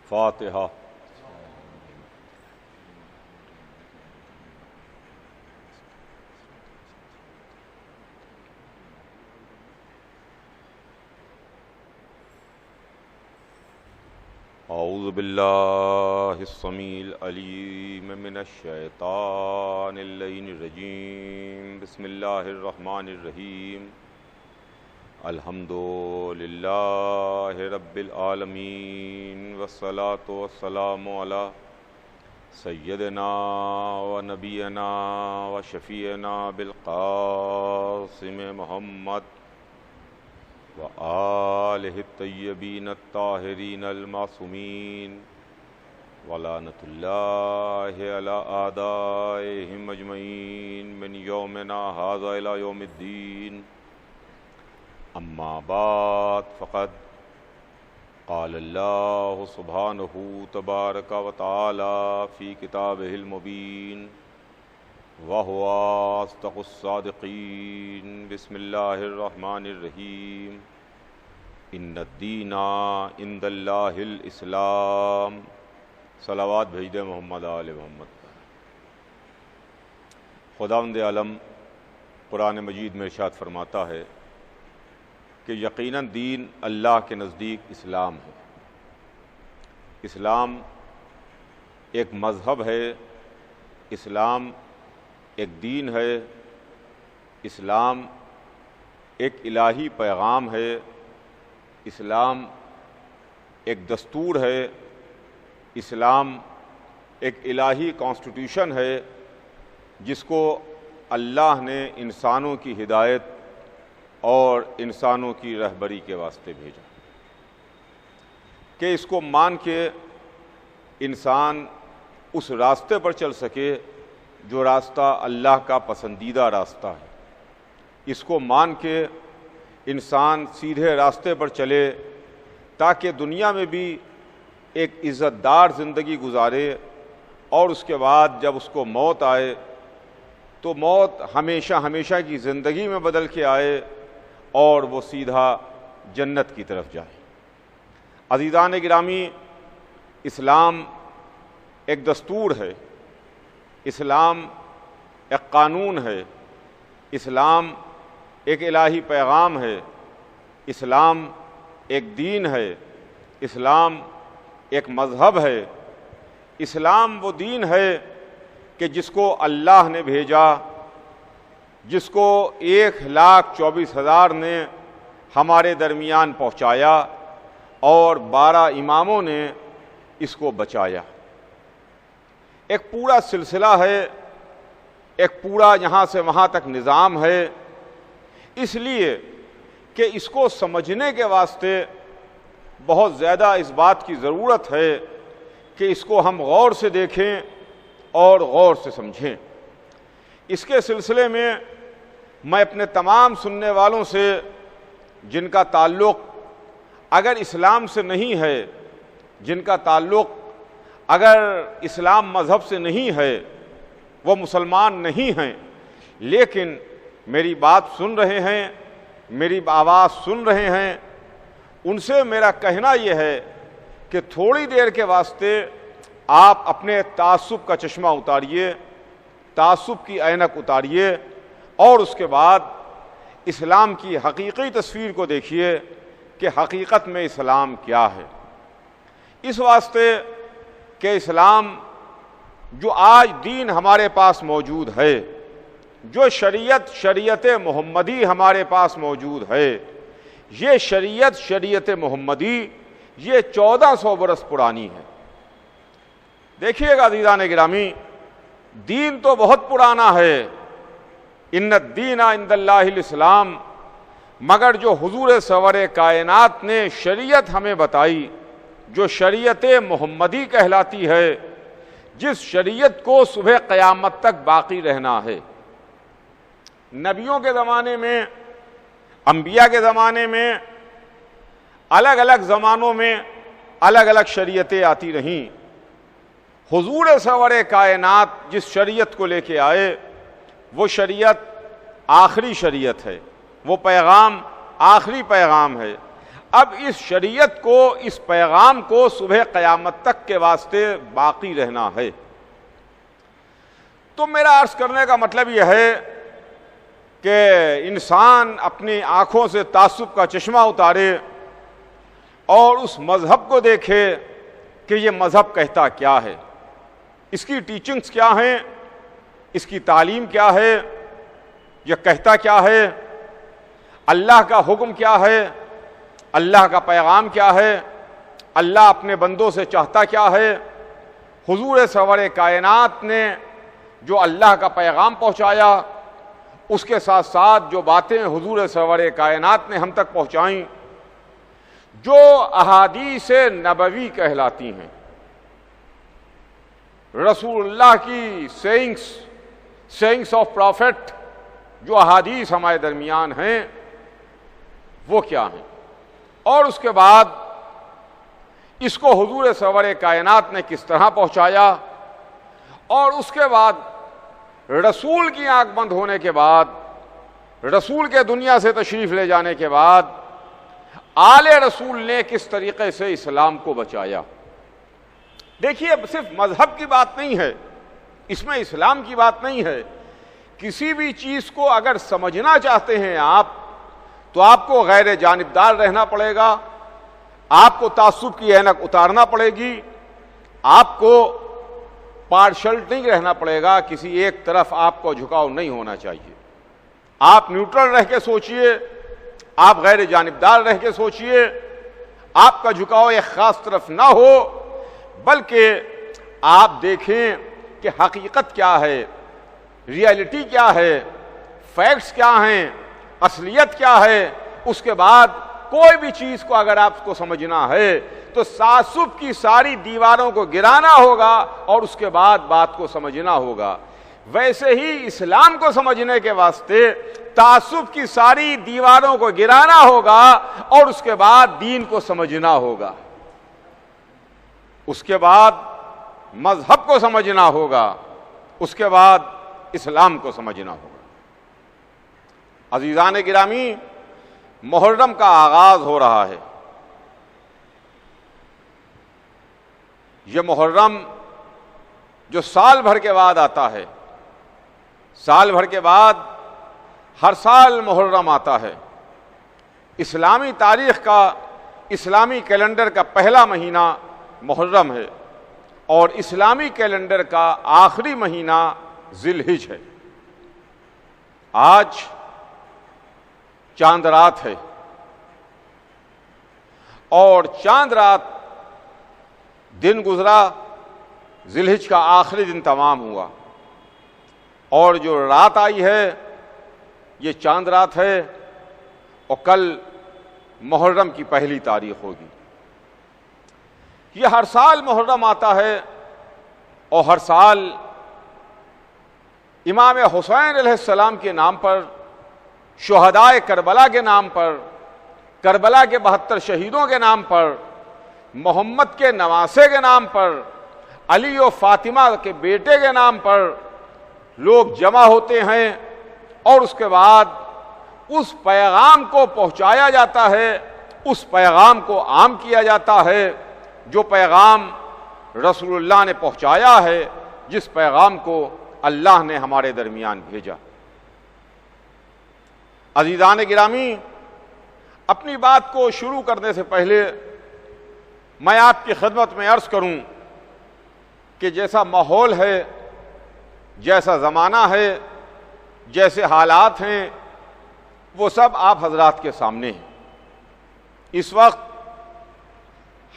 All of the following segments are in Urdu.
فاتحہ۔ اعوذ باللہ السمیع العلیم من الشیطان اللعین الرجیم، بسم اللہ الرحمن الرحیم، الحمد للہ رب العالمین، والصلاة والسلام علی سیدنا و نبینا و شفیعنا بالقاسم محمد وآلہ الطیبین الطاہرین المعصومین، ولعنۃ اللہ علی اعدائہم اجمعین من یومنا ھذا الی یوم الدین۔ اما بعد فقد قال اللہ سبحانہ تبارک و تعالی فی کتابہ المبین، وَهُوَ أَصْدَقُ الصَّادِقِينَ۔ بسم اللہ الرحمن الرحیم، ان الدین عند اللہ الاسلام۔ صلوات بھیج دے محمد آل محمد پر۔ خداوند عالم قرآن مجید میں ارشاد فرماتا ہے کہ یقیناً دین اللہ کے نزدیک اسلام ہے۔ اسلام ایک مذہب ہے، اسلام ایک دین ہے، اسلام ایک الہی پیغام ہے، اسلام ایک دستور ہے، اسلام ایک الہی کانسٹیٹیوشن ہے جس کو اللہ نے انسانوں کی ہدایت اور انسانوں کی رہبری کے واسطے بھیجا کہ اس کو مان کے انسان اس راستے پر چل سکے جو راستہ اللہ کا پسندیدہ راستہ ہے۔ اس کو مان کے انسان سیدھے راستے پر چلے تاکہ دنیا میں بھی ایک عزت دار زندگی گزارے، اور اس کے بعد جب اس کو موت آئے تو موت ہمیشہ ہمیشہ کی زندگی میں بدل کے آئے اور وہ سیدھا جنت کی طرف جائے۔ عزیزان گرامی، اسلام ایک دستور ہے، اسلام ایک قانون ہے، اسلام ایک الہی پیغام ہے، اسلام ایک دین ہے، اسلام ایک مذہب ہے۔ اسلام وہ دین ہے کہ جس کو اللہ نے بھیجا، جس کو 1,24,000 نے ہمارے درمیان پہنچایا اور 12 اماموں نے اس کو بچایا۔ ایک پورا سلسلہ ہے، ایک پورا یہاں سے وہاں تک نظام ہے، اس لیے کہ اس کو سمجھنے کے واسطے بہت زیادہ اس بات کی ضرورت ہے کہ اس کو ہم غور سے دیکھیں اور غور سے سمجھیں۔ اس کے سلسلے میں میں اپنے تمام سننے والوں سے جن کا تعلق اگر اسلام سے نہیں ہے، جن کا تعلق اگر اسلام مذہب سے نہیں ہے، وہ مسلمان نہیں ہیں لیکن میری بات سن رہے ہیں، میری آواز سن رہے ہیں، ان سے میرا کہنا یہ ہے کہ تھوڑی دیر کے واسطے آپ اپنے تعصب کا چشمہ اتاریے، تعصب کی عینک اتاریے، اور اس کے بعد اسلام کی حقیقی تصویر کو دیکھیے کہ حقیقت میں اسلام کیا ہے۔ اس واسطے کہ اسلام جو آج دین ہمارے پاس موجود ہے، جو شریعت محمدی ہمارے پاس موجود ہے، یہ شریعت محمدی یہ 1400 برس پرانی ہے۔ دیکھیے گا عزیزان گرامی، دین تو بہت پرانا ہے، ان الدین عند اللہ الاسلام، مگر جو حضور سرور کائنات نے شریعت ہمیں بتائی، جو شریعت محمدی کہلاتی ہے، جس شریعت کو صبح قیامت تک باقی رہنا ہے۔ نبیوں کے زمانے میں، انبیاء کے زمانے میں، الگ الگ زمانوں میں الگ الگ شریعتیں آتی رہیں۔ حضور سرور کائنات جس شریعت کو لے کے آئے وہ شریعت آخری شریعت ہے، وہ پیغام آخری پیغام ہے۔ اب اس شریعت کو، اس پیغام کو صبح قیامت تک کے واسطے باقی رہنا ہے۔ تو میرا عرض کرنے کا مطلب یہ ہے کہ انسان اپنی آنکھوں سے تعصب کا چشمہ اتارے اور اس مذہب کو دیکھے کہ یہ مذہب کہتا کیا ہے، اس کی ٹیچنگز کیا ہیں، اس کی تعلیم کیا ہے، یہ کہتا کیا ہے، اللہ کا حکم کیا ہے، اللہ کا پیغام کیا ہے، اللہ اپنے بندوں سے چاہتا کیا ہے، حضور سرور کائنات نے جو اللہ کا پیغام پہنچایا، اس کے ساتھ ساتھ جو باتیں حضور سرور کائنات نے ہم تک پہنچائیں، جو احادیث نبوی کہلاتی ہیں، رسول اللہ کی سیئنگس آف پروفٹ، جو احادیث ہمارے درمیان ہیں وہ کیا ہیں، اور اس کے بعد اس کو حضور سرور کائنات نے کس طرح پہنچایا، اور اس کے بعد رسول کی آنکھ بند ہونے کے بعد، رسول کے دنیا سے تشریف لے جانے کے بعد آل رسول نے کس طریقے سے اسلام کو بچایا۔ دیکھیے، اب صرف مذہب کی بات نہیں ہے، اس میں اسلام کی بات نہیں ہے۔ کسی بھی چیز کو اگر سمجھنا چاہتے ہیں آپ، تو آپ کو غیر جانبدار رہنا پڑے گا، آپ کو تعصب کی اینک اتارنا پڑے گی، آپ کو پارشلٹی نہیں رہنا پڑے گا، کسی ایک طرف آپ کو جھکاؤ نہیں ہونا چاہیے۔ آپ نیوٹرل رہ کے سوچئے، آپ غیر جانبدار رہ کے سوچئے، آپ کا جھکاؤ ایک خاص طرف نہ ہو، بلکہ آپ دیکھیں کہ حقیقت کیا ہے، ریئلٹی کیا ہے، فیکٹس کیا ہیں، اصلیت کیا ہے۔ اس کے بعد کوئی بھی چیز کو اگر آپ کو سمجھنا ہے تو تعصب کی ساری دیواروں کو گرانا ہوگا اور اس کے بعد بات کو سمجھنا ہوگا۔ ویسے ہی اسلام کو سمجھنے کے واسطے تعصب کی ساری دیواروں کو گرانا ہوگا اور اس کے بعد دین کو سمجھنا ہوگا، اس کے بعد مذہب کو سمجھنا ہوگا، اس کے بعد اسلام کو سمجھنا ہوگا۔ عزیزان گرامی، محرم کا آغاز ہو رہا ہے۔ یہ محرم جو سال بھر کے بعد آتا ہے، سال بھر کے بعد ہر سال محرم آتا ہے۔ اسلامی تاریخ کا، اسلامی کیلنڈر کا پہلا مہینہ محرم ہے اور اسلامی کیلنڈر کا آخری مہینہ ذی الحجہ ہے۔ آج چاند رات ہے اور چاند رات دن گزرا، ذی الحجہ کا آخری دن تمام ہوا، اور جو رات آئی ہے یہ چاند رات ہے، اور کل محرم کی پہلی تاریخ ہوگی۔ یہ ہر سال محرم آتا ہے، اور ہر سال امام حسین علیہ السلام کے نام پر، شہدائے کربلا کے نام پر، کربلا کے 72 شہیدوں کے نام پر، محمد کے نواسے کے نام پر، علی و فاطمہ کے بیٹے کے نام پر لوگ جمع ہوتے ہیں، اور اس کے بعد اس پیغام کو پہنچایا جاتا ہے، اس پیغام کو عام کیا جاتا ہے جو پیغام رسول اللہ نے پہنچایا ہے، جس پیغام کو اللہ نے ہمارے درمیان بھیجا۔ عزیزان گرامی، اپنی بات کو شروع کرنے سے پہلے میں آپ کی خدمت میں عرض کروں کہ جیسا ماحول ہے، جیسا زمانہ ہے، جیسے حالات ہیں، وہ سب آپ حضرات کے سامنے ہیں۔ اس وقت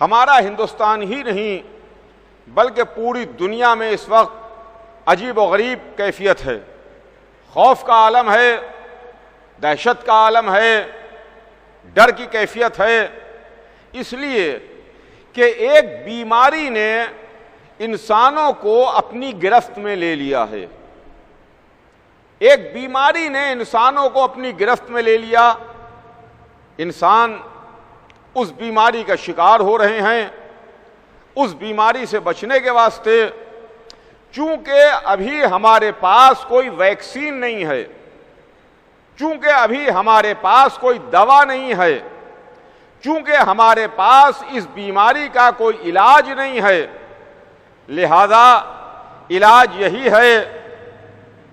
ہمارا ہندوستان ہی نہیں بلکہ پوری دنیا میں اس وقت عجیب و غریب کیفیت ہے، خوف کا عالم ہے، دہشت کا عالم ہے، ڈر کی کیفیت ہے، اس لیے کہ ایک بیماری نے انسانوں کو اپنی گرفت میں لے لیا ہے۔ ایک بیماری نے انسانوں کو اپنی گرفت میں لے لیا، انسان اس بیماری کا شکار ہو رہے ہیں۔ اس بیماری سے بچنے کے واسطے چونکہ ابھی ہمارے پاس کوئی ویکسین نہیں ہے، چونکہ ابھی ہمارے پاس کوئی دوا نہیں ہے، چونکہ ہمارے پاس اس بیماری کا کوئی علاج نہیں ہے، لہذا علاج یہی ہے،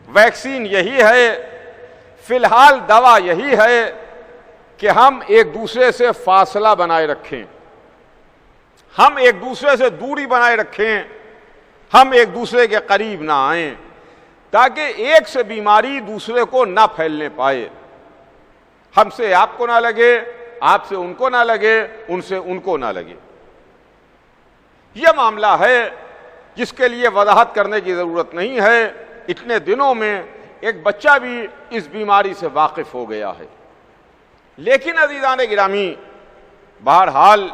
ویکسین یہی ہے، فی الحال دوا یہی ہے کہ ہم ایک دوسرے سے فاصلہ بنائے رکھیں، ہم ایک دوسرے سے دوری بنائے رکھیں، ہم ایک دوسرے کے قریب نہ آئیں، تاکہ ایک سے بیماری دوسرے کو نہ پھیلنے پائے، ہم سے آپ کو نہ لگے، آپ سے ان کو نہ لگے، ان سے ان کو نہ لگے۔ یہ معاملہ ہے جس کے لیے وضاحت کرنے کی ضرورت نہیں ہے، اتنے دنوں میں ایک بچہ بھی اس بیماری سے واقف ہو گیا ہے۔ لیکن عزیزان گرامی، بہرحال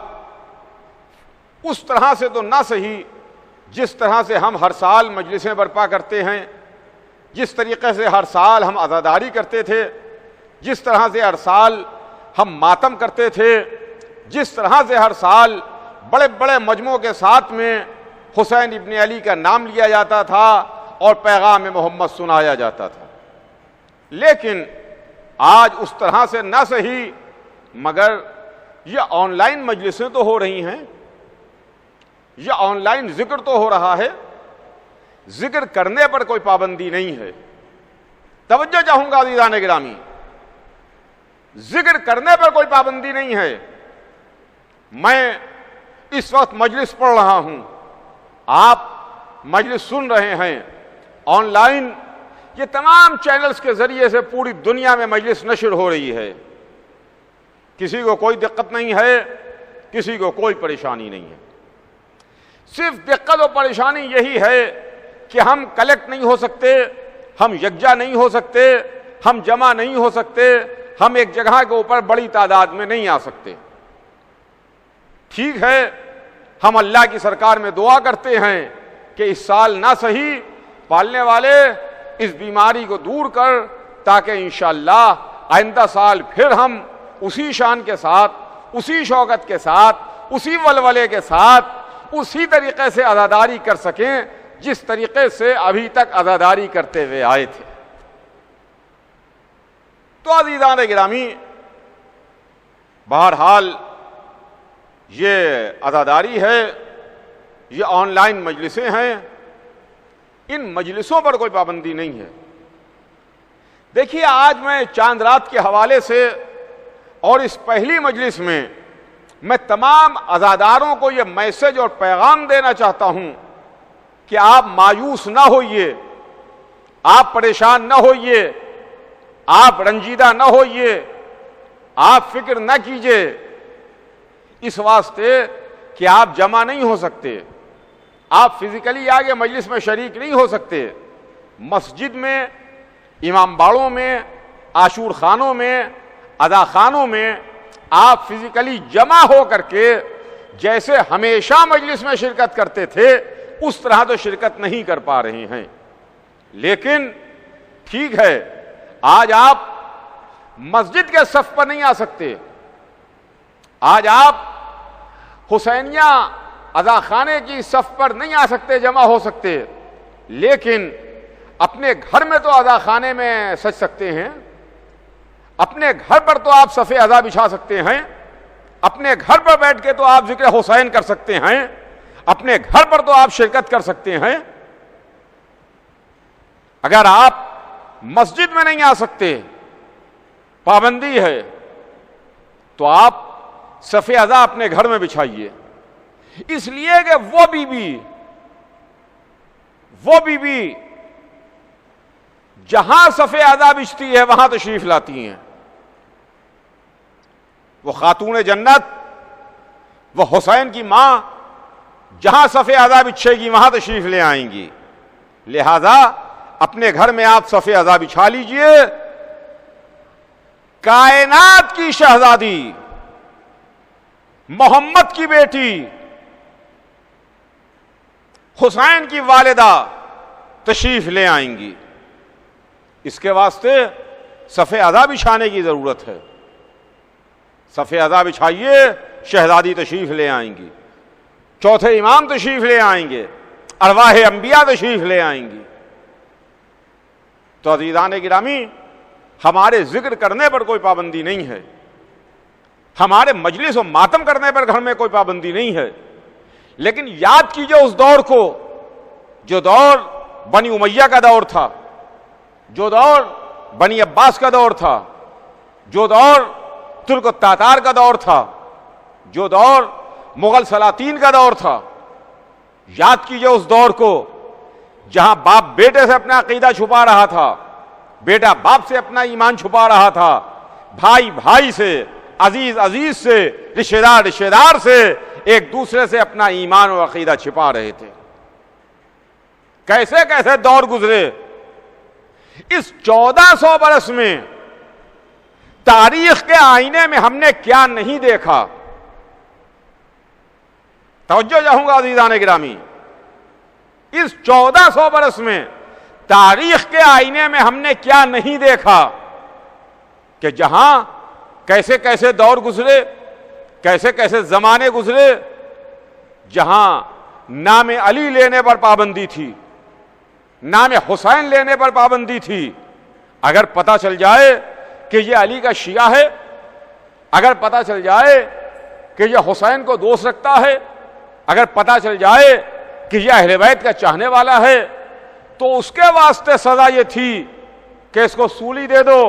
اس طرح سے تو نہ صحیح جس طرح سے ہم ہر سال مجلسیں برپا کرتے ہیں، جس طریقے سے ہر سال ہم عزاداری کرتے تھے، جس طرح سے ہر سال ہم ماتم کرتے تھے، جس طرح سے ہر سال بڑے بڑے مجموعوں کے ساتھ میں حسین ابن علی کا نام لیا جاتا تھا اور پیغام محمد سنایا جاتا تھا، لیکن آج اس طرح سے نہ صحیح مگر یہ آن لائن مجلسیں تو ہو رہی ہیں، یہ آن لائن ذکر تو ہو رہا ہے، ذکر کرنے پر کوئی پابندی نہیں ہے۔ توجہ چاہوں گا عزیزان گرامی، ذکر کرنے پر کوئی پابندی نہیں ہے۔ میں اس وقت مجلس پڑھ رہا ہوں، آپ مجلس سن رہے ہیں، آن لائن یہ تمام چینلز کے ذریعے سے پوری دنیا میں مجلس نشر ہو رہی ہے، کسی کو کوئی دقت نہیں ہے، کسی کو کوئی پریشانی نہیں ہے۔ صرف دقت و پریشانی یہی ہے کہ ہم کلیکٹ نہیں ہو سکتے، ہم یکجا نہیں ہو سکتے، ہم جمع نہیں ہو سکتے، ہم ایک جگہ کے اوپر بڑی تعداد میں نہیں آ سکتے۔ ٹھیک ہے، ہم اللہ کی سرکار میں دعا کرتے ہیں کہ اس سال نہ صحیح پالنے والے اس بیماری کو دور کر، تاکہ انشاءاللہ آئندہ سال پھر ہم اسی شان کے ساتھ، اسی شوکت کے ساتھ، اسی ولولے کے ساتھ، اسی طریقے سے عزاداری کر سکیں جس طریقے سے ابھی تک عزاداری کرتے ہوئے آئے تھے۔ تو عزیزان گرامی، بہرحال یہ عزاداری ہے، یہ آن لائن مجلسیں ہیں، ان مجلسوں پر کوئی پابندی نہیں ہے۔ دیکھیے، آج میں چاند رات کے حوالے سے اور اس پہلی مجلس میں تمام عزاداروں کو یہ میسج اور پیغام دینا چاہتا ہوں کہ آپ مایوس نہ ہوئیے، آپ پریشان نہ ہوئیے، آپ رنجیدہ نہ ہوئیے، آپ فکر نہ کیجئے اس واسطے کہ آپ جمع نہیں ہو سکتے، آپ فزیکلی آگے مجلس میں شریک نہیں ہو سکتے۔ مسجد میں، امام باڑوں میں، عاشور خانوں میں، ادا خانوں میں آپ فزیکلی جمع ہو کر کے جیسے ہمیشہ مجلس میں شرکت کرتے تھے اس طرح تو شرکت نہیں کر پا رہے ہیں، لیکن ٹھیک ہے، آج آپ مسجد کے صف پر نہیں آ سکتے، آج آپ حسینیہ ادا خانے کی صف پر نہیں آ سکتے، جمع ہو سکتے، لیکن اپنے گھر میں تو ادا خانے میں سج سکتے ہیں، اپنے گھر پر تو آپ صف ادا بچھا سکتے ہیں، اپنے گھر پر بیٹھ کے تو آپ ذکر حسین کر سکتے ہیں، اپنے گھر پر تو آپ شرکت کر سکتے ہیں۔ اگر آپ مسجد میں نہیں آ سکتے، پابندی ہے، تو آپ صف ادا اپنے گھر میں بچھائیے، اس لیے کہ وہ بی بی جہاں صف ادا بچھتی ہے وہاں تشریف لاتی ہیں، وہ خاتون جنت، وہ حسین کی ماں جہاں صف ادا بچھے گی وہاں تشریف لے آئیں گی، لہذا اپنے گھر میں آپ صف ادا بچھا لیجئے۔ کائنات کی شہزادی، محمد کی بیٹی، حسین کی والدہ تشریف لے آئیں گی، اس کے واسطے صف ادا بچھانے کی ضرورت ہے۔ صف ادا بچھائیے، شہزادی تشریف لے آئیں گی، چوتھے امام تشریف لے آئیں گے، ارواح انبیاء تشریف لے آئیں گی۔ تو عزیزان گرامی، ہمارے ذکر کرنے پر کوئی پابندی نہیں ہے، ہمارے مجلس و ماتم کرنے پر گھر میں کوئی پابندی نہیں ہے، لیکن یاد کیجئے اس دور کو، جو دور بنی امیہ کا دور تھا، جو دور بنی عباس کا دور تھا، جو دور ترک و تاتار کا دور تھا، جو دور مغل سلاطین کا دور تھا۔ یاد کیجئے اس دور کو جہاں باپ بیٹے سے اپنا عقیدہ چھپا رہا تھا، بیٹا باپ سے اپنا ایمان چھپا رہا تھا، بھائی بھائی سے، عزیز عزیز سے، رشتہ دار رشتہ دار سے ایک دوسرے سے اپنا ایمان اور عقیدہ چھپا رہے تھے۔ کیسے کیسے دور گزرے۔ اس 1400 برس میں تاریخ کے آئینے میں ہم نے کیا نہیں دیکھا۔ توجہ چاہوں گا عزیزان گرامی، اس 1400 برس میں تاریخ کے آئینے میں ہم نے کیا نہیں دیکھا کہ جہاں کیسے کیسے دور گزرے، کیسے کیسے زمانے گزرے، جہاں نام علی لینے پر پابندی تھی، نام حسین لینے پر پابندی تھی۔ اگر پتہ چل جائے کہ یہ علی کا شیعہ ہے، اگر پتہ چل جائے کہ یہ حسین کو دوست رکھتا ہے، اگر پتہ چل جائے کہ یہ اہل بیت کا چاہنے والا ہے، تو اس کے واسطے سزا یہ تھی کہ اس کو سولی دے دو،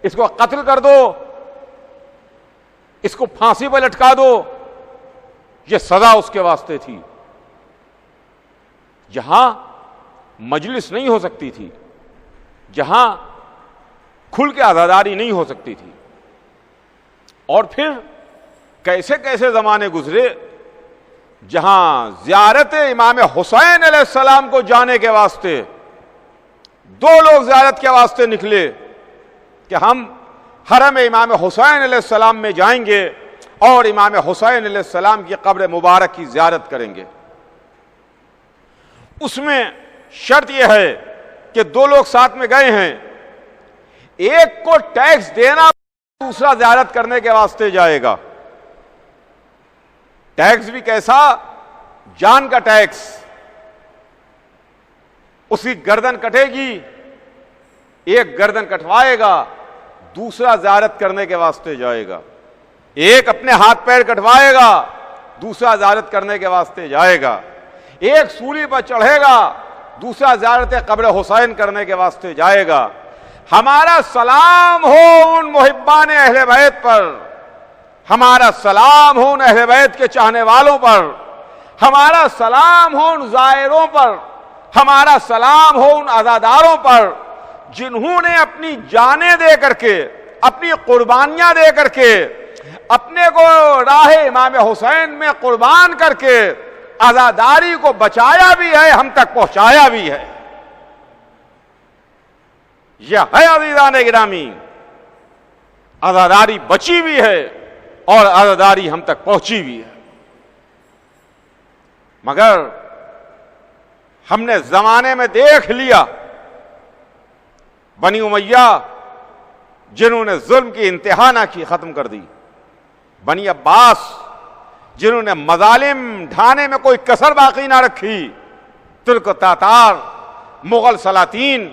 اس کو قتل کر دو، اس کو پھانسی پہ لٹکا دو۔ یہ سزا اس کے واسطے تھی۔ جہاں مجلس نہیں ہو سکتی تھی، جہاں کھل کے عزاداری نہیں ہو سکتی تھی، اور پھر کیسے کیسے زمانے گزرے جہاں زیارت امام حسین علیہ السلام کو جانے کے واسطے 2 لوگ زیارت کے واسطے نکلے کہ ہم حرم امام حسین علیہ السلام میں جائیں گے اور امام حسین علیہ السلام کی قبر مبارک کی زیارت کریں گے۔ اس میں شرط یہ ہے کہ 2 لوگ ساتھ میں گئے ہیں، ایک کو ٹیکس دینا، دوسرا زیارت کرنے کے واسطے جائے گا۔ ٹیکس بھی کیسا؟ جان کا ٹیکس۔ اس کی گردن کٹے گی، ایک گردن کٹوائے گا، دوسرا زیارت کرنے کے واسطے جائے گا۔ ایک اپنے ہاتھ پیر کٹوائے گا، دوسرا زیارت کرنے کے واسطے جائے گا۔ ایک سولی پر چڑھے گا، دوسرا زیارت قبر حسین کرنے کے واسطے جائے گا۔ ہمارا سلام ہو ان محبان اہل بیت پر، ہمارا سلام ہو ان اہل بیت کے چاہنے والوں پر، ہمارا سلام ہو ان زائروں پر، ہمارا سلام ہو ان عزاداروں پر جنہوں نے اپنی جانیں دے کر کے، اپنی قربانیاں دے کر کے، اپنے کو راہ امام حسین میں قربان کر کے عزاداری کو بچایا بھی ہے، ہم تک پہنچایا بھی ہے۔ یہ ہے عزیزان گرامی، عزاداری بچی بھی ہے اور عزاداری ہم تک پہنچی بھی ہے۔ مگر ہم نے زمانے میں دیکھ لیا بنی امیہ جنہوں نے ظلم کی انتہا نہ کی، ختم کر دی، بنی عباس جنہوں نے مظالم ڈھانے میں کوئی کسر باقی نہ رکھی، ترک و تاتار، مغل سلاطین،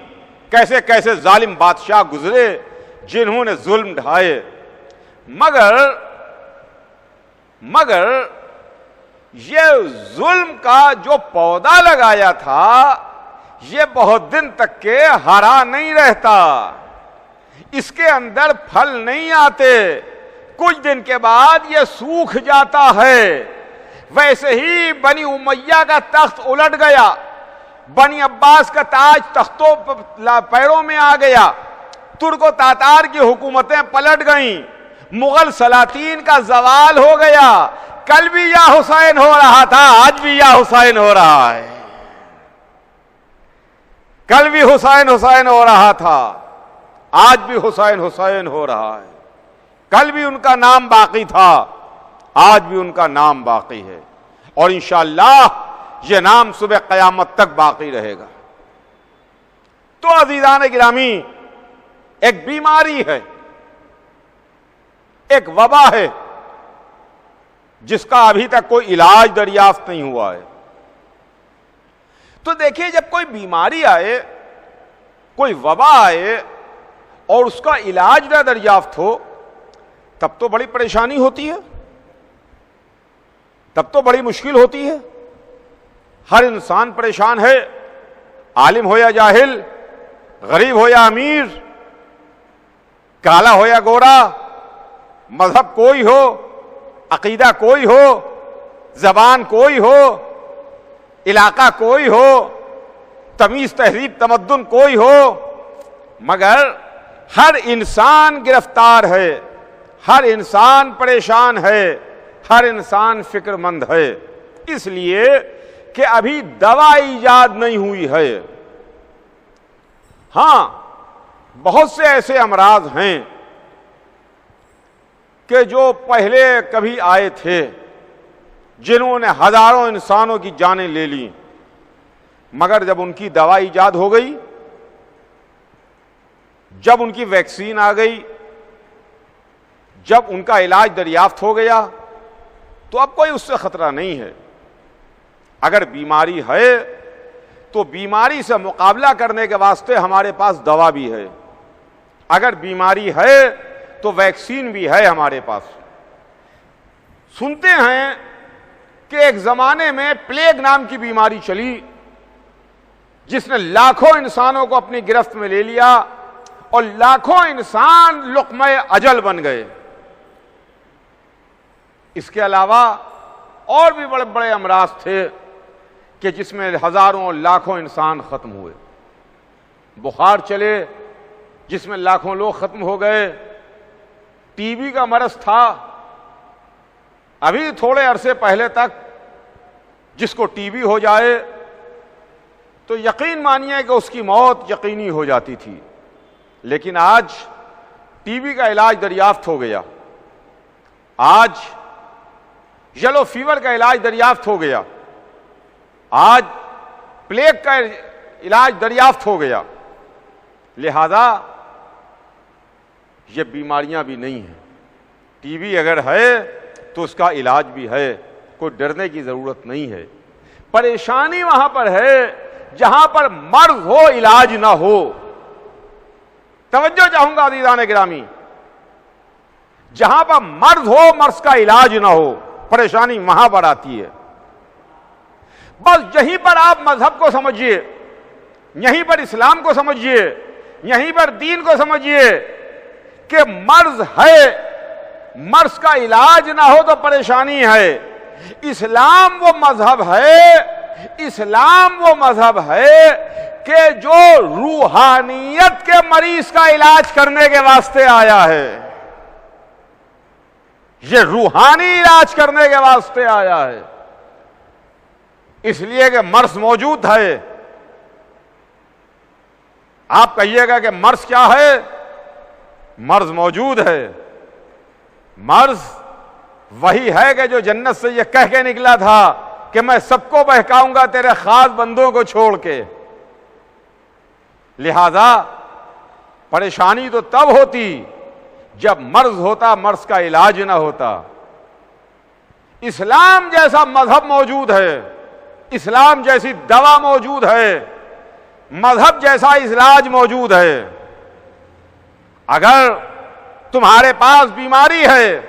کیسے کیسے ظالم بادشاہ گزرے جنہوں نے ظلم ڈھائے۔ مگر یہ ظلم کا جو پودا لگایا تھا یہ بہت دن تک کے ہرا نہیں رہتا، اس کے اندر پھل نہیں آتے، کچھ دن کے بعد یہ سوکھ جاتا ہے۔ ویسے ہی بنی امیہ کا تخت الٹ گیا، بنی عباس کا تاج تختوں پیروں میں آ گیا، ترک و تاتار کی حکومتیں پلٹ گئیں، مغل سلاطین کا زوال ہو گیا۔ کل بھی یا حسین ہو رہا تھا، آج بھی یا حسین ہو رہا ہے۔ کل بھی حسین حسین ہو رہا تھا، آج بھی حسین حسین ہو رہا ہے۔ کل بھی ان کا نام باقی تھا، آج بھی ان کا نام باقی ہے، اور انشاءاللہ یہ نام صبح قیامت تک باقی رہے گا۔ تو عزیزان گرامی، ایک بیماری ہے، ایک وبا ہے جس کا ابھی تک کوئی علاج دریافت نہیں ہوا ہے۔ تو دیکھیے، جب کوئی بیماری آئے، کوئی وبا آئے اور اس کا علاج نہ دریافت ہو، تب تو بڑی پریشانی ہوتی ہے، تب تو بڑی مشکل ہوتی ہے. ہر انسان پریشان ہے، عالم ہو یا جاہل، غریب ہو یا امیر، کالا ہو یا گورا، مذہب کوئی ہو، عقیدہ کوئی ہو، زبان کوئی ہو، علاقہ کوئی ہو، تمیز تہذیب تمدن کوئی ہو، مگر ہر انسان گرفتار ہے، ہر انسان پریشان ہے، ہر انسان فکر مند ہے، اس لیے کہ ابھی دوا ایجاد نہیں ہوئی ہے. ہاں بہت سے ایسے امراض ہیں کہ جو پہلے کبھی آئے تھے، جنہوں نے ہزاروں انسانوں کی جانیں لے لیں، مگر جب ان کی دوا ایجاد ہو گئی، جب ان کی ویکسین آ گئی، جب ان کا علاج دریافت ہو گیا، تو اب کوئی اس سے خطرہ نہیں ہے. اگر بیماری ہے تو بیماری سے مقابلہ کرنے کے واسطے ہمارے پاس دوا بھی ہے، اگر بیماری ہے تو ویکسین بھی ہے ہمارے پاس. سنتے ہیں کہ ایک زمانے میں پلیگ نام کی بیماری چلی، جس نے لاکھوں انسانوں کو اپنی گرفت میں لے لیا اور لاکھوں انسان لقمہ اجل بن گئے. اس کے علاوہ اور بھی بڑے بڑے امراض تھے کہ جس میں ہزاروں لاکھوں انسان ختم ہوئے. بخار چلے جس میں لاکھوں لوگ ختم ہو گئے. ٹی بی کا مرض تھا، ابھی تھوڑے عرصے پہلے تک جس کو ٹی بی ہو جائے تو یقین مانیے کہ اس کی موت یقینی ہو جاتی تھی، لیکن آج ٹی بی کا علاج دریافت ہو گیا، آج یلو فیور کا علاج دریافت ہو گیا، آج پلیگ کا علاج دریافت ہو گیا. لہذا یہ بیماریاں بھی نہیں ہیں. ٹی بی اگر ہے تو اس کا علاج بھی ہے، کوئی ڈرنے کی ضرورت نہیں ہے. پریشانی وہاں پر ہے جہاں پر مرض ہو علاج نہ ہو. توجہ چاہوں گا عزیزان گرامی، جہاں پر مرض ہو مرض کا علاج نہ ہو، پریشانی وہاں پر آتی ہے. بس یہیں پر آپ مذہب کو سمجھیے، یہیں پر اسلام کو سمجھیے، یہیں پر دین کو سمجھیے کہ مرض ہے، مرض کا علاج نہ ہو تو پریشانی ہے. اسلام وہ مذہب ہے، اسلام وہ مذہب ہے کہ جو روحانیت کے مریض کا علاج کرنے کے واسطے آیا ہے. یہ روحانی علاج کرنے کے واسطے آیا ہے، اس لیے کہ مرض موجود ہے. آپ کہیے گا کہ مرض کیا ہے؟ مرض موجود ہے. مرض وہی ہے کہ جو جنت سے یہ کہہ کے نکلا تھا کہ میں سب کو بہکاؤں گا تیرے خاص بندوں کو چھوڑ کے. لہذا پریشانی تو تب ہوتی جب مرض ہوتا، مرض کا علاج نہ ہوتا. اسلام جیسا مذہب موجود ہے، اسلام جیسی دوا موجود ہے، مذہب جیسا علاج موجود ہے. اگر تمہارے پاس بیماری ہے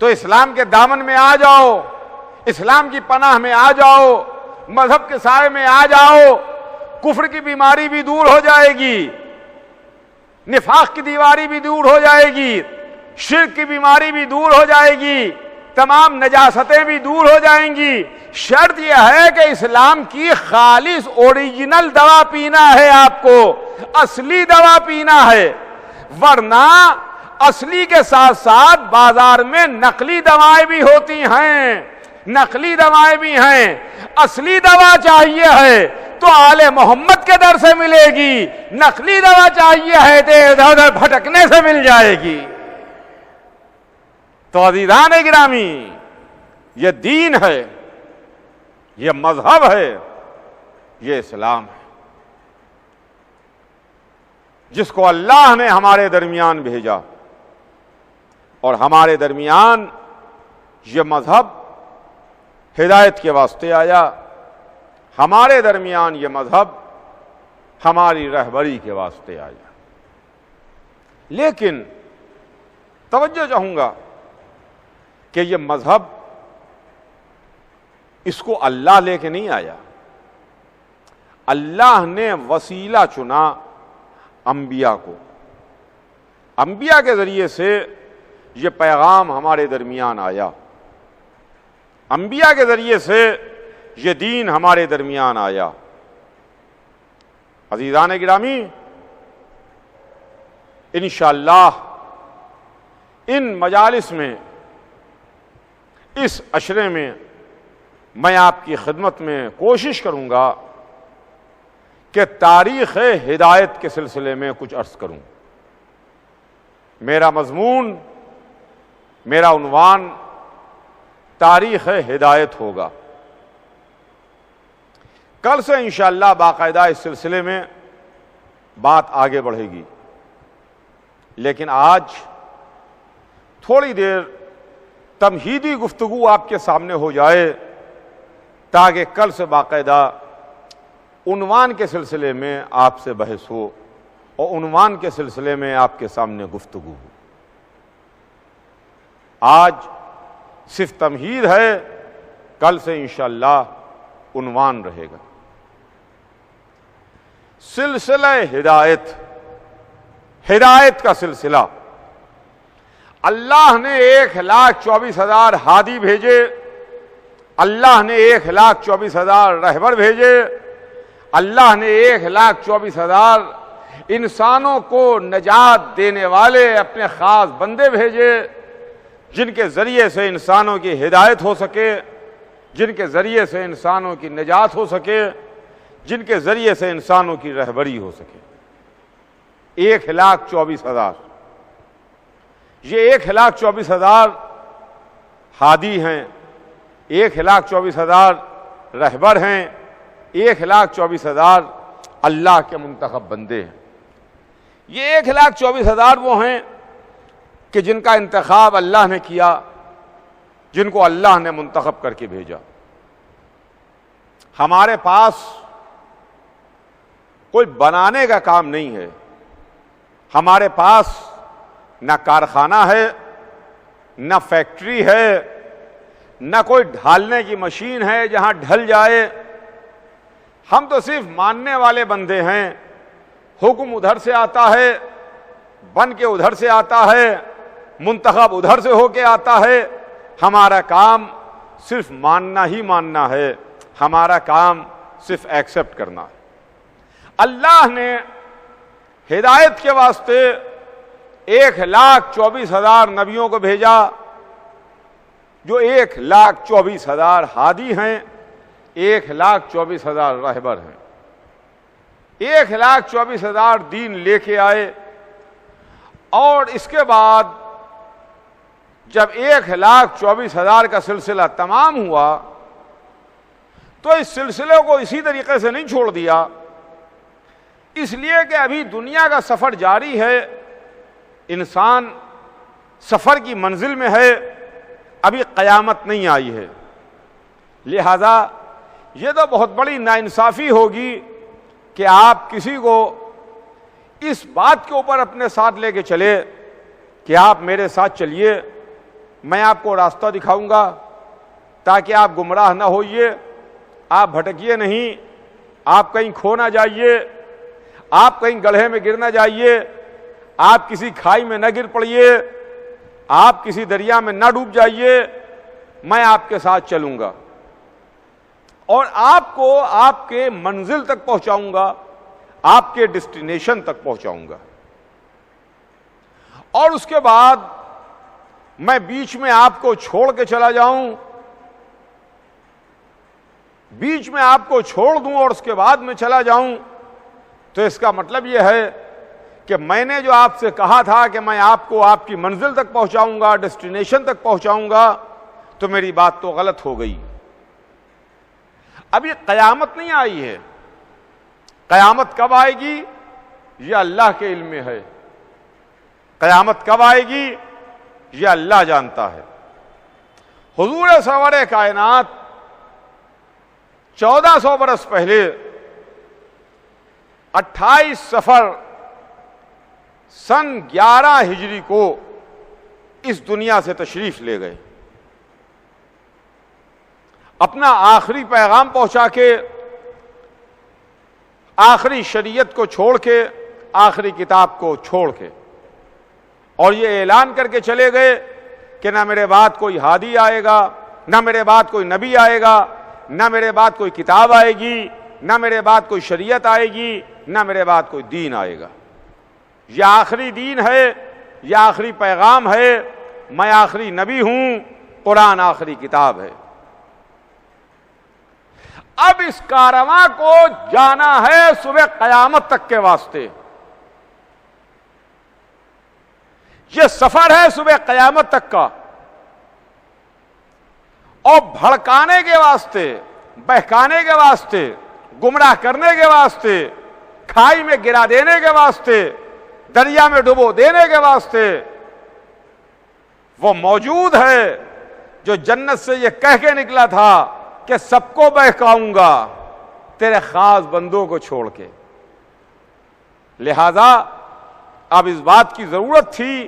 تو اسلام کے دامن میں آ جاؤ، اسلام کی پناہ میں آ جاؤ، مذہب کے سائے میں آ جاؤ. کفر کی بیماری بھی دور ہو جائے گی، نفاق کی دیواری بھی دور ہو جائے گی، شرک کی بیماری بھی دور ہو جائے گی، تمام نجاستیں بھی دور ہو جائیں گی. شرط یہ ہے کہ اسلام کی خالص اوریجنل دوا پینا ہے، آپ کو اصلی دوا پینا ہے. ورنہ اصلی کے ساتھ ساتھ بازار میں نقلی دوائیں بھی ہوتی ہیں، نقلی دوائیں بھی ہیں. اصلی دوا چاہیے ہے تو آل محمد کے در سے ملے گی، نقلی دوا چاہیے ہے تو ادھر ادھر بھٹکنے سے مل جائے گی. تو عزیزان گرامی، یہ دین ہے، یہ مذہب ہے، یہ اسلام ہے جس کو اللہ نے ہمارے درمیان بھیجا. اور ہمارے درمیان یہ مذہب ہدایت کے واسطے آیا، ہمارے درمیان یہ مذہب ہماری رہبری کے واسطے آیا. لیکن توجہ چاہوں گا کہ یہ مذہب اس کو اللہ لے کے نہیں آیا، اللہ نے وسیلہ چنا انبیاء کو، انبیاء کے ذریعے سے یہ پیغام ہمارے درمیان آیا، انبیاء کے ذریعے سے یہ دین ہمارے درمیان آیا۔ عزیزان گرامی، انشاءاللہ ان مجالس میں، اس عشرے میں میں آپ کی خدمت میں کوشش کروں گا کہ تاریخ ہدایت کے سلسلے میں کچھ عرض کروں۔ میرا مضمون، میرا عنوان تاریخ ہدایت ہوگا۔ کل سے انشاءاللہ باقاعدہ اس سلسلے میں بات آگے بڑھے گی، لیکن آج تھوڑی دیر تمہیدی گفتگو آپ کے سامنے ہو جائے تاکہ کل سے باقاعدہ عنوان کے سلسلے میں آپ سے بحث ہو اور عنوان کے سلسلے میں آپ کے سامنے گفتگو ہو۔ آج صرف تمہید ہے، کل سے انشاءاللہ عنوان رہے گا۔ سلسلہ ہدایت، ہدایت کا سلسلہ۔ اللہ نے 1,24,000 ہادی بھیجے، اللہ نے 1,24,000 رہبر بھیجے، اللہ نے 1,24,000 انسانوں کو نجات دینے والے اپنے خاص بندے بھیجے، جن کے ذریعے سے انسانوں کی ہدایت ہو سکے، جن کے ذریعے سے انسانوں کی نجات ہو سکے، جن کے ذریعے سے انسانوں کی رہبری ہو سکے۔ 1,24,000، یہ 1,24,000 ہادی ہیں، 1,24,000 رہبر ہیں، 1,24,000 اللہ کے منتخب بندے ہیں۔ یہ 1,24,000 وہ ہیں کہ جن کا انتخاب اللہ نے کیا، جن کو اللہ نے منتخب کر کے بھیجا۔ ہمارے پاس کوئی بنانے کا کام نہیں ہے، ہمارے پاس نہ کارخانہ ہے، نہ فیکٹری ہے، نہ کوئی ڈھالنے کی مشین ہے جہاں ڈھل جائے۔ ہم تو صرف ماننے والے بندے ہیں، حکم ادھر سے آتا ہے، بن کے ادھر سے آتا ہے، منتخب ادھر سے ہو کے آتا ہے۔ ہمارا کام صرف ماننا ہی ماننا ہے، ہمارا کام صرف ایکسپٹ کرنا ہے۔ اللہ نے ہدایت کے واسطے 1,24,000 نبیوں کو بھیجا، جو 1,24,000 ہادی ہیں، 1,24,000 رہبر ہیں۔ 1,24,000 دین لے کے آئے، اور اس کے بعد جب 1,24,000 کا سلسلہ تمام ہوا تو اس سلسلے کو اسی طریقے سے نہیں چھوڑ دیا، اس لیے کہ ابھی دنیا کا سفر جاری ہے، انسان سفر کی منزل میں ہے، ابھی قیامت نہیں آئی ہے۔ لہذا یہ تو بہت بڑی ناانصافی ہوگی کہ آپ کسی کو اس بات کے اوپر اپنے ساتھ لے کے چلے کہ آپ میرے ساتھ چلیے، میں آپ کو راستہ دکھاؤں گا تاکہ آپ گمراہ نہ ہوئیے، آپ بھٹکیے نہیں، آپ کہیں کھو نہ جائیے، آپ کہیں گڑھے میں گر نہ جائیے، آپ کسی کھائی میں نہ گر پڑیے، آپ کسی دریا میں نہ ڈوب جائیے، میں آپ کے ساتھ چلوں گا اور آپ کو آپ کے منزل تک پہنچاؤں گا، آپ کے ڈیسٹینیشن تک پہنچاؤں گا، اور اس کے بعد میں بیچ میں آپ کو چھوڑ کے چلا جاؤں، بیچ میں آپ کو چھوڑ دوں اور اس کے بعد میں چلا جاؤں، تو اس کا مطلب یہ ہے کہ میں نے جو آپ سے کہا تھا کہ میں آپ کو آپ کی منزل تک پہنچاؤں گا، ڈیسٹینیشن تک پہنچاؤں گا، تو میری بات تو غلط ہو گئی۔ اب یہ قیامت نہیں آئی ہے، قیامت کب آئے گی یہ اللہ کے علم میں ہے، قیامت کب آئے گی یہ اللہ جانتا ہے۔ حضور سرور کائنات 1400 برس پہلے 28 صفر سن 11 ہجری کو اس دنیا سے تشریف لے گئے، اپنا آخری پیغام پہنچا کے، آخری شریعت کو چھوڑ کے، آخری کتاب کو چھوڑ کے، اور یہ اعلان کر کے چلے گئے کہ نہ میرے بعد کوئی ہادی آئے گا، نہ میرے بعد کوئی نبی آئے گا، نہ میرے بعد کوئی کتاب آئے گی، نہ میرے بعد کوئی شریعت آئے گی، نہ میرے بعد کوئی دین آئے گا۔ یہ آخری دین ہے، یہ آخری پیغام ہے، میں آخری نبی ہوں، قرآن آخری کتاب ہے۔ اب اس کارواں کو جانا ہے صبح قیامت تک کے واسطے، یہ سفر ہے صبح قیامت تک کا، اور بھڑکانے کے واسطے، بہکانے کے واسطے، گمراہ کرنے کے واسطے، کھائی میں گرا دینے کے واسطے، دریا میں ڈبو دینے کے واسطے وہ موجود ہے جو جنت سے یہ کہہ کے نکلا تھا کہ سب کو بہکاؤں گا تیرے خاص بندوں کو چھوڑ کے۔ لہذا اب اس بات کی ضرورت تھی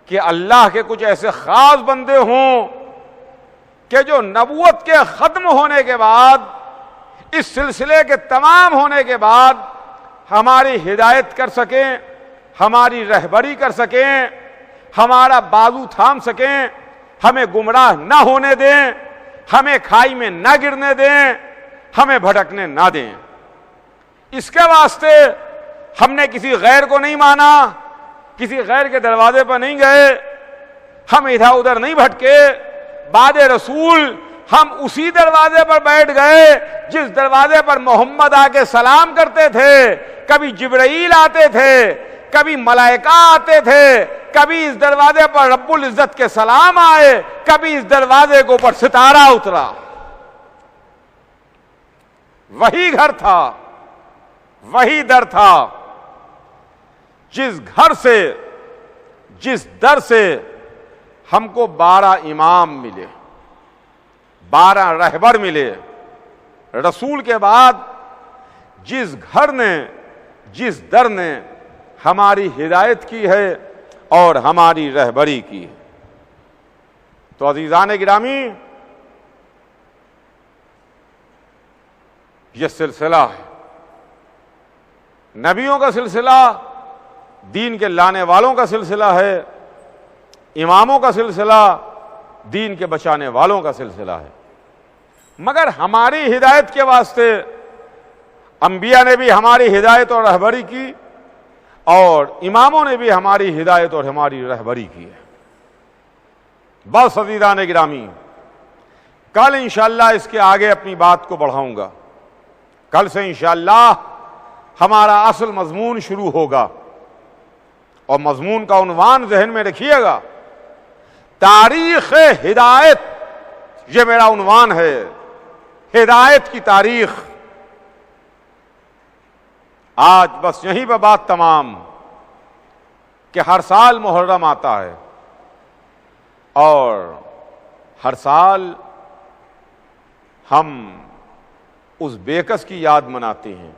کہ اللہ کے کچھ ایسے خاص بندے ہوں کہ جو نبوت کے ختم ہونے کے بعد، اس سلسلے کے تمام ہونے کے بعد ہماری ہدایت کر سکیں، ہماری رہبری کر سکیں، ہمارا بازو تھام سکیں، ہمیں گمراہ نہ ہونے دیں، ہمیں کھائی میں نہ گرنے دیں، ہمیں بھٹکنے نہ دیں۔ اس کے واسطے ہم نے کسی غیر کو نہیں مانا، کسی غیر کے دروازے پر نہیں گئے، ہم ادھر ادھر نہیں بھٹکے، بعد رسول ہم اسی دروازے پر بیٹھ گئے جس دروازے پر محمد آ کے سلام کرتے تھے۔ کبھی جبرائیل آتے تھے، کبھی ملائکہ آتے تھے، کبھی اس دروازے پر رب العزت کے سلام آئے، کبھی اس دروازے کے اوپر ستارہ اترا۔ وہی گھر تھا، وہی در تھا، جس گھر سے، جس در سے ہم کو 12 امام ملے، 12 رہبر ملے۔ رسول کے بعد جس گھر نے، جس در نے ہماری ہدایت کی ہے اور ہماری رہبری کی ہے۔ تو عزیزان گرامی، یہ سلسلہ ہے، نبیوں کا سلسلہ، دین کے لانے والوں کا سلسلہ ہے، اماموں کا سلسلہ، دین کے بچانے والوں کا سلسلہ ہے۔ مگر ہماری ہدایت کے واسطے انبیاء نے بھی ہماری ہدایت اور رہبری کی، اور اماموں نے بھی ہماری ہدایت اور ہماری رہبری کی ہے۔ بس عزیزان گرامی، کل انشاءاللہ اس کے آگے اپنی بات کو بڑھاؤں گا۔ کل سے انشاءاللہ ہمارا اصل مضمون شروع ہوگا، اور مضمون کا عنوان ذہن میں رکھیے گا، تاریخ ہدایت۔ یہ میرا عنوان ہے، ہدایت کی تاریخ۔ آج بس یہیں پہ بات تمام، کہ ہر سال محرم آتا ہے، اور ہر سال ہم اس بےکس کی یاد مناتے ہیں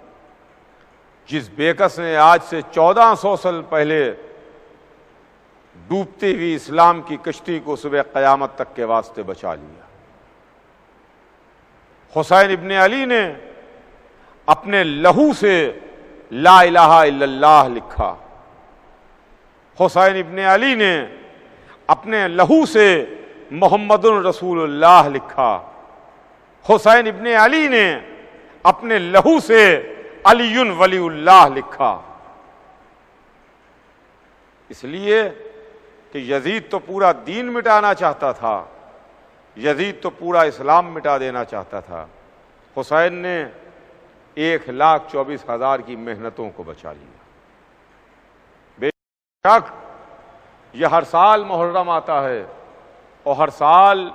جس بےکس نے آج سے 1400 سال پہلے ڈوبتی ہوئی اسلام کی کشتی کو صبح قیامت تک کے واسطے بچا لیا۔ حسین ابن علی نے اپنے لہو سے لا الہ الا اللہ لکھا، حسین ابن علی نے اپنے لہو سے محمد رسول اللہ لکھا، حسین ابن علی نے اپنے لہو سے علی ولی اللہ لکھا۔ اس لیے کہ یزید تو پورا دین مٹانا چاہتا تھا، یزید تو پورا اسلام مٹا دینا چاہتا تھا، حسین نے 1,24,000 کی محنتوں کو بچا لیا۔ بے شک یہ ہر سال محرم آتا ہے، اور ہر سال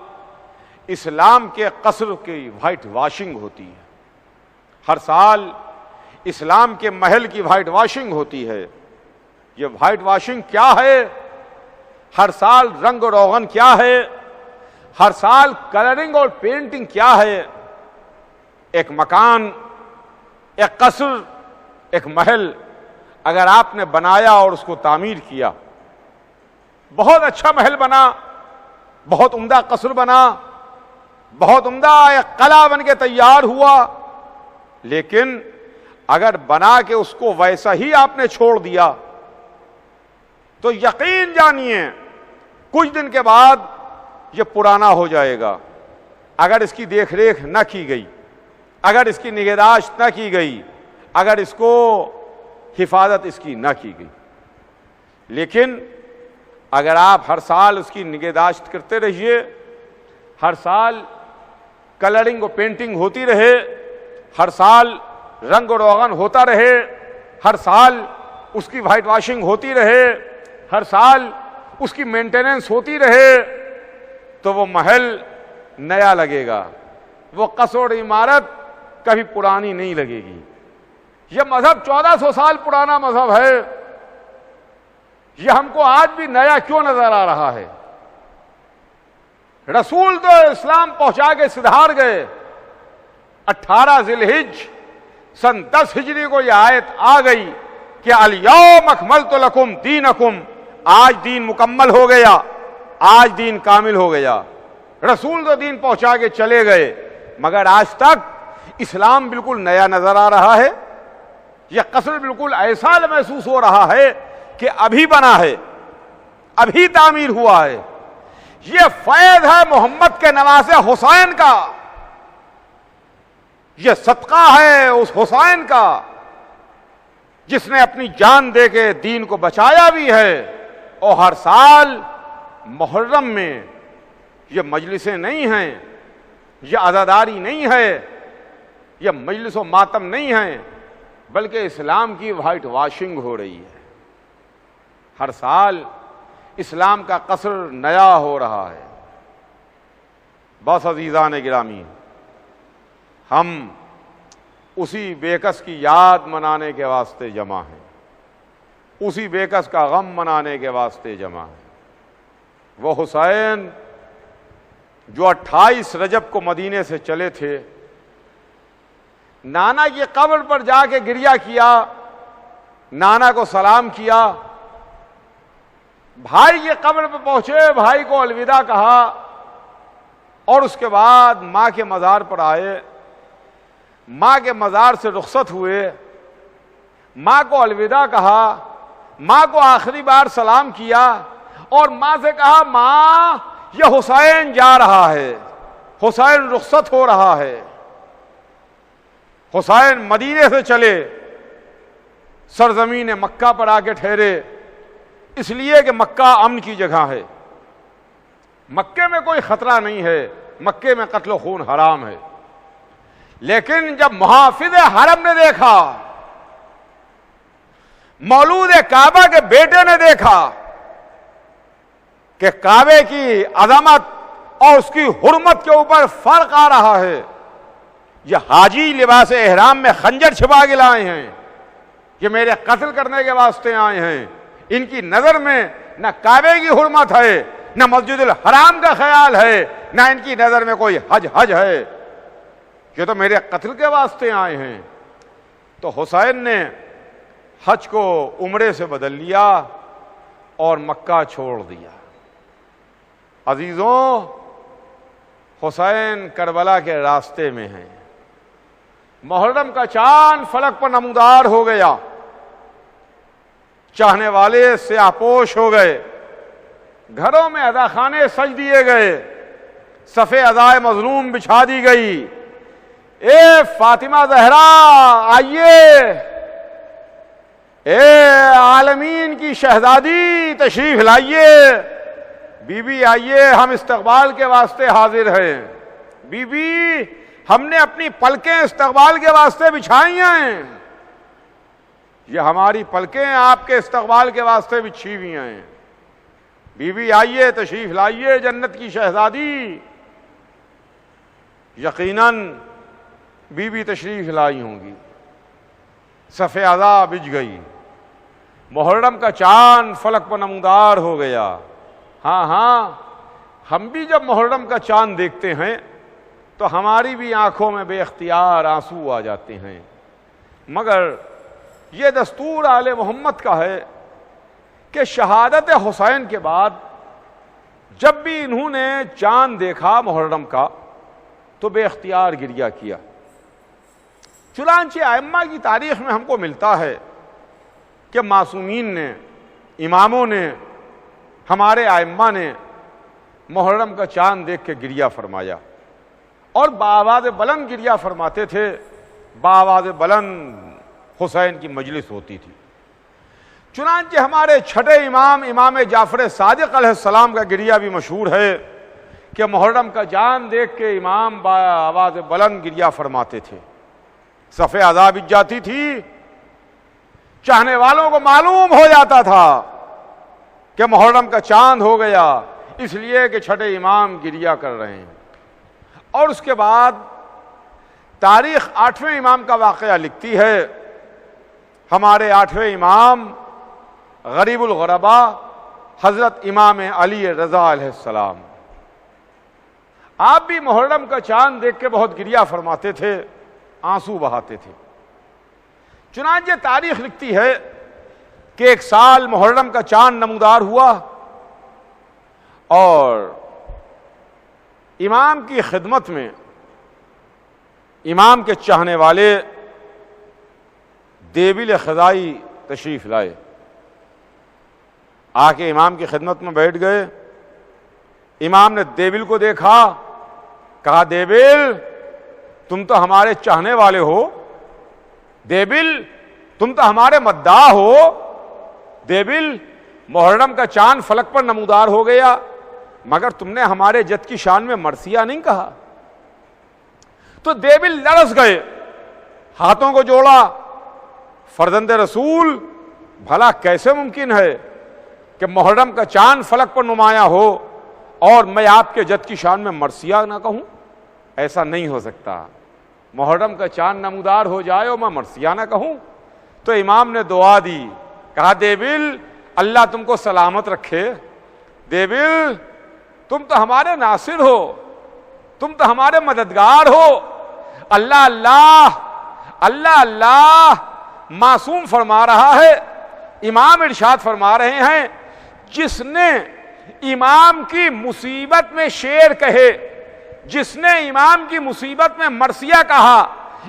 اسلام کے قصر کی وائٹ واشنگ ہوتی ہے، ہر سال اسلام کے محل کی وائٹ واشنگ ہوتی ہے۔ یہ وائٹ واشنگ کیا ہے؟ ہر سال رنگ و روغن کیا ہے؟ ہر سال کلرنگ اور پینٹنگ کیا ہے؟ ایک مکان، ایک قصر، ایک محل اگر آپ نے بنایا اور اس کو تعمیر کیا، بہت اچھا محل بنا، بہت عمدہ قصر بنا، بہت عمدہ ایک قلعہ بن کے تیار ہوا، لیکن اگر بنا کے اس کو ویسا ہی آپ نے چھوڑ دیا تو یقین جانیے کچھ دن کے بعد یہ پرانا ہو جائے گا، اگر اس کی دیکھ ریکھ نہ کی گئی، اگر اس کی نگہداشت نہ کی گئی، اگر اس کو حفاظت اس کی نہ کی گئی۔ لیکن اگر آپ ہر سال اس کی نگہداشت کرتے رہیے، ہر سال کلرنگ و پینٹنگ ہوتی رہے، ہر سال رنگ و روغن ہوتا رہے، ہر سال اس کی وائٹ واشنگ ہوتی رہے، ہر سال اس کی مینٹیننس ہوتی رہے، تو وہ محل نیا لگے گا، وہ قصر عمارت کبھی پرانی نہیں لگے گی۔ یہ مذہب 1400 سال پرانا مذہب ہے، یہ ہم کو آج بھی نیا کیوں نظر آ رہا ہے؟ رسول تو اسلام پہنچا کے سدھار گئے۔ 18 ذی الحجہ سن 10 ہجری کو یہ آیت آ گئی کہ الیوم اکملت لکم دینکم، آج دین مکمل ہو گیا، آج دین کامل ہو گیا۔ رسول تو دین پہنچا کے چلے گئے، مگر آج تک اسلام بالکل نیا نظر آ رہا ہے۔ یہ قصر بالکل ایسا محسوس ہو رہا ہے کہ ابھی بنا ہے، ابھی تعمیر ہوا ہے۔ یہ فیض ہے محمد کے نواسے حسین کا، یہ صدقہ ہے اس حسین کا جس نے اپنی جان دے کے دین کو بچایا بھی ہے۔ اور ہر سال محرم میں یہ مجلسیں نہیں ہیں، یہ عزاداری نہیں ہے، یہ مجلس و ماتم نہیں ہے، بلکہ اسلام کی وائٹ واشنگ ہو رہی ہے۔ ہر سال اسلام کا قصر نیا ہو رہا ہے۔ بس عزیزان گرامی، ہم اسی بے کس کی یاد منانے کے واسطے جمع ہیں، اسی بے کس کا غم منانے کے واسطے جمع ہیں۔ وہ حسین جو 28 رجب کو مدینے سے چلے تھے، نانا کی قبر پر جا کے گریہ کیا، نانا کو سلام کیا، بھائی کی قبر پہ پہنچے، بھائی کو الوداع کہا، اور اس کے بعد ماں کے مزار پر آئے، ماں کے مزار سے رخصت ہوئے، ماں کو الوداع کہا، ماں کو آخری بار سلام کیا، اور ماں سے کہا ماں یہ حسین جا رہا ہے، حسین رخصت ہو رہا ہے۔ حسین مدینے سے چلے، سرزمین مکہ پر آ کے ٹھہرے، اس لیے کہ مکہ امن کی جگہ ہے، مکے میں کوئی خطرہ نہیں ہے، مکے میں قتل و خون حرام ہے۔ لیکن جب محافظ حرم نے دیکھا، مولود کعبہ کے بیٹے نے دیکھا کہ کعبے کی عظمت اور اس کی حرمت کے اوپر فرق آ رہا ہے، یہ حاجی لباس احرام میں خنجر چھپا کے لائے ہیں، یہ میرے قتل کرنے کے واسطے آئے ہیں، ان کی نظر میں نہ کعبے کی حرمت ہے، نہ مسجد الحرام کا خیال ہے، نہ ان کی نظر میں کوئی حج ہے، یہ تو میرے قتل کے واسطے آئے ہیں۔ تو حسین نے حج کو عمرے سے بدل لیا اور مکہ چھوڑ دیا۔ عزیزوں، حسین کربلا کے راستے میں ہیں، محرم کا چاند فلک پر نمودار ہو گیا، چاہنے والے سیاہ پوش ہو گئے، گھروں میں ادا خانے سج دیے گئے، صف ادائے مظلوم بچھا دی گئی۔ اے فاطمہ زہرا آئیے، اے عالمین کی شہزادی تشریف لائیے، بی بی آئیے، ہم استقبال کے واسطے حاضر ہیں، بی بی ہم نے اپنی پلکیں استقبال کے واسطے بچھائی ہیں، یہ ہماری پلکیں آپ کے استقبال کے واسطے بچھی ہوئی ہیں، بی بی آئیے تشریف لائیے جنت کی شہزادی۔ یقیناً بی بی تشریف لائی ہوں گی، صف اعضاء بجھ گئی، محرم کا چاند فلک پر نمودار ہو گیا۔ ہاں ہاں، ہم بھی جب محرم کا چاند دیکھتے ہیں تو ہماری بھی آنکھوں میں بے اختیار آنسو آ جاتے ہیں، مگر یہ دستور آل محمد کا ہے کہ شہادت حسین کے بعد جب بھی انہوں نے چاند دیکھا محرم کا تو بے اختیار گریہ کیا. چنانچہ ائمہ کی تاریخ میں ہم کو ملتا ہے کہ معصومین نے، اماموں نے، ہمارے ائمہ نے محرم کا چاند دیکھ کے گریہ فرمایا اور بآواز بلند گریہ فرماتے تھے. بآواز بلند حسین کی مجلس ہوتی تھی. چنانچہ ہمارے چھٹے امام، امام جعفر صادق علیہ السلام کا گریہ بھی مشہور ہے کہ محرم کا چاند دیکھ کے امام بآواز بلند گریہ فرماتے تھے. صف اعضاء بچ جاتی تھی، چاہنے والوں کو معلوم ہو جاتا تھا کہ محرم کا چاند ہو گیا، اس لیے کہ چھٹے امام گریہ کر رہے ہیں. اور اس کے بعد تاریخ 8ویں امام کا واقعہ لکھتی ہے. ہمارے 8ویں امام غریب الغرباء حضرت امام علی رضا علیہ السلام، آپ بھی محرم کا چاند دیکھ کے بہت گریہ فرماتے تھے، آنسو بہاتے تھے. چنانچہ تاریخ لکھتی ہے کہ ایک سال محرم کا چاند نمودار ہوا اور امام کی خدمت میں امام کے چاہنے والے دیبل خزائی تشریف لائے. آ کے امام کی خدمت میں بیٹھ گئے. امام نے دیبل کو دیکھا، کہا دیبل تم تو ہمارے چاہنے والے ہو، دیبل تم تو ہمارے مداح ہو، دیبل محرم کا چاند فلک پر نمودار ہو گیا مگر تم نے ہمارے جد کی شان میں مرثیہ نہیں کہا. تو دیبل لرز گئے، ہاتھوں کو جوڑا، فرزند رسول بھلا کیسے ممکن ہے کہ محرم کا چاند فلک پر نمایاں ہو اور میں آپ کے جد کی شان میں مرثیہ نہ کہوں؟ ایسا نہیں ہو سکتا. محرم کا چاند نمودار ہو جائے اور میں مرثیہ نہ کہوں؟ تو امام نے دعا دی، کہا دیبل اللہ تم کو سلامت رکھے، دیبل تم تو ہمارے ناصر ہو، تم تو ہمارے مددگار ہو. اللہ اللہ اللہ اللہ معصوم فرما رہا ہے. امام ارشاد فرما رہے ہیں جس نے امام کی مصیبت میں شعر کہے، جس نے امام کی مصیبت میں مرثیہ کہا،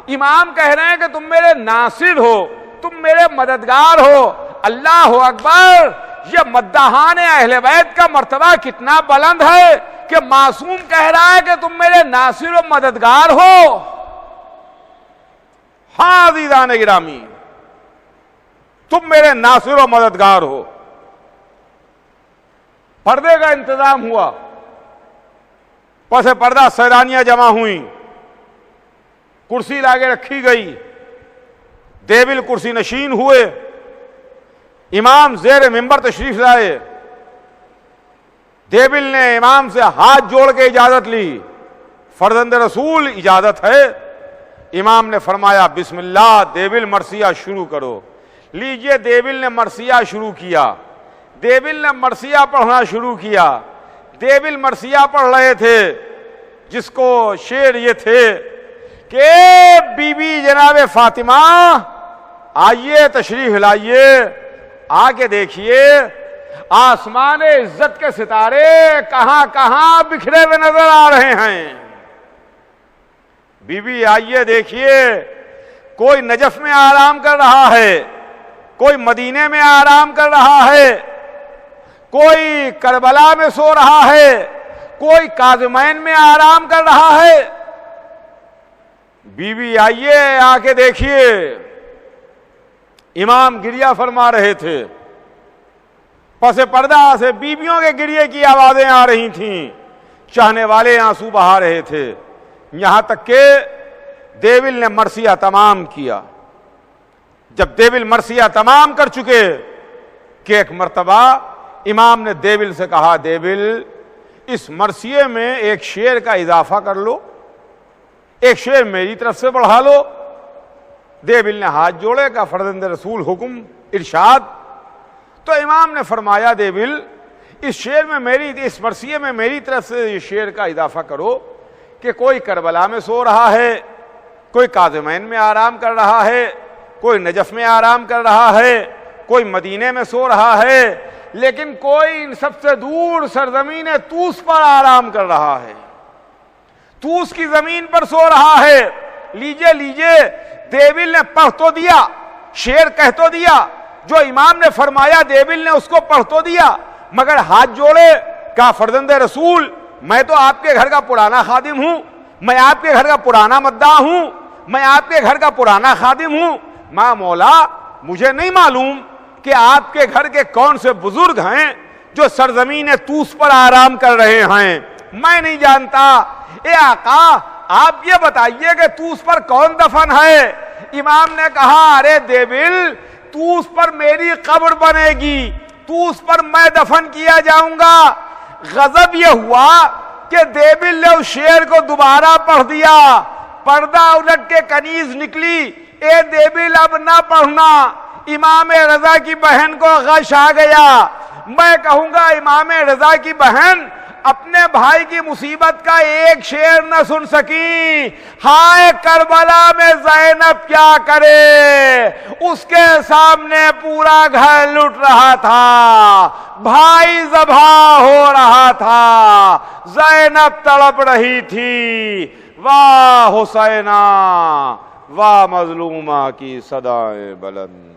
امام کہہ رہے ہیں کہ تم میرے ناصر ہو، تم میرے مددگار ہو. اللہ اکبر! یہ مداحان اہل بیت کا مرتبہ کتنا بلند ہے کہ معصوم کہہ رہا ہے کہ تم میرے ناصر و مددگار ہو. ہاں عزیزان گرامی، تم میرے ناصر و مددگار ہو. پردے کا انتظام ہوا، پس پردہ سیدانیاں جمع ہوئیں، کرسی لاگے رکھی گئی، دیبل کرسی نشین ہوئے، امام زیر منبر تشریف لائے. دیبل نے امام سے ہاتھ جوڑ کے اجازت لی، فرزند رسول اجازت ہے. امام نے فرمایا بسم اللہ، دیبل مرثیہ شروع کرو. لیجئے دیبل نے مرثیہ شروع کیا. دیبل نے مرثیہ پڑھنا شروع کیا. دیبل مرثیہ پڑھ رہے تھے جس کو شعر یہ تھے کہ بی بی جناب فاطمہ آئیے تشریف لائیے، آ کے دیکھیے آسمان عزت کے ستارے کہاں کہاں بکھرے ہوئے نظر آ رہے ہیں. بی بی آئیے دیکھیے، کوئی نجف میں آرام کر رہا ہے، کوئی مدینے میں آرام کر رہا ہے، کوئی کربلا میں سو رہا ہے، کوئی کاظمین میں آرام کر رہا ہے. بی بی آئیے آ کے دیکھیے. امام گریہ فرما رہے تھے، پس پردہ سے بیویوں کے گریے کی آوازیں آ رہی تھیں، چاہنے والے آنسو بہا رہے تھے. یہاں تک کہ دیبل نے مرثیہ تمام کیا. جب دیبل مرثیہ تمام کر چکے کہ ایک مرتبہ امام نے دیبل سے کہا دیبل اس مرثیے میں ایک شعر کا اضافہ کر لو، ایک شعر میری طرف سے بڑھا لو. دیبل نے ہاتھ جوڑے کا فرزند رسول حکم ارشاد. تو امام نے فرمایا دیبل اس شعر میں اس مرثیے میں میری طرف سے یہ شعر کا اضافہ کرو کہ کوئی کربلا میں سو رہا ہے، کوئی کاظمین میں آرام کر رہا ہے، کوئی نجف میں آرام کر رہا ہے، کوئی مدینے میں سو رہا ہے، لیکن کوئی ان سب سے دور سرزمین طوس پر آرام کر رہا ہے، طوس کی زمین پر سو رہا ہے۔ لیجئے لیجئے، دیول نے پڑھ تو دیا، شعر کہہ تو دیا، جو امام نے فرمایا دیول نے اس کو پڑھ تو دیا، مگر ہاتھ جوڑے کہا فرزند رسول میں تو آپ کے گھر کا پرانا خادم ہوں، میں آپ کے گھر کا پرانا مداح ہوں، میں آپ کے گھر کا پرانا خادم ہوں، ماں مولا مجھے نہیں معلوم کہ آپ کے گھر کے کون سے بزرگ ہیں جو سرزمین طوس پر آرام کر رہے ہیں، میں نہیں جانتا۔ اے آقا آپ یہ بتائیے کہ طوس پر کون دفن ہے؟ امام نے کہا ارے دیول طوس پر میری قبر بنے گی، طوس پر میں دفن کیا جاؤں گا۔ غضب یہ ہوا کہ دیول نے اس شعر کو دوبارہ پڑھ دیا، پردہ الٹ کے کنیز نکلی، اے دیول اب نہ پڑھنا۔ امام رضا کی بہن کو غش آ گیا۔ میں کہوں گا امام رضا کی بہن اپنے بھائی کی مصیبت کا ایک شعر نہ سن سکی۔ ہائے کربلا میں زینب کیا کرے، اس کے سامنے پورا گھر لٹ رہا تھا، بھائی ذبح ہو رہا تھا، زینب تڑپ رہی تھی۔ واہ حسینہ واہ مظلومہ کی صدائیں بلند۔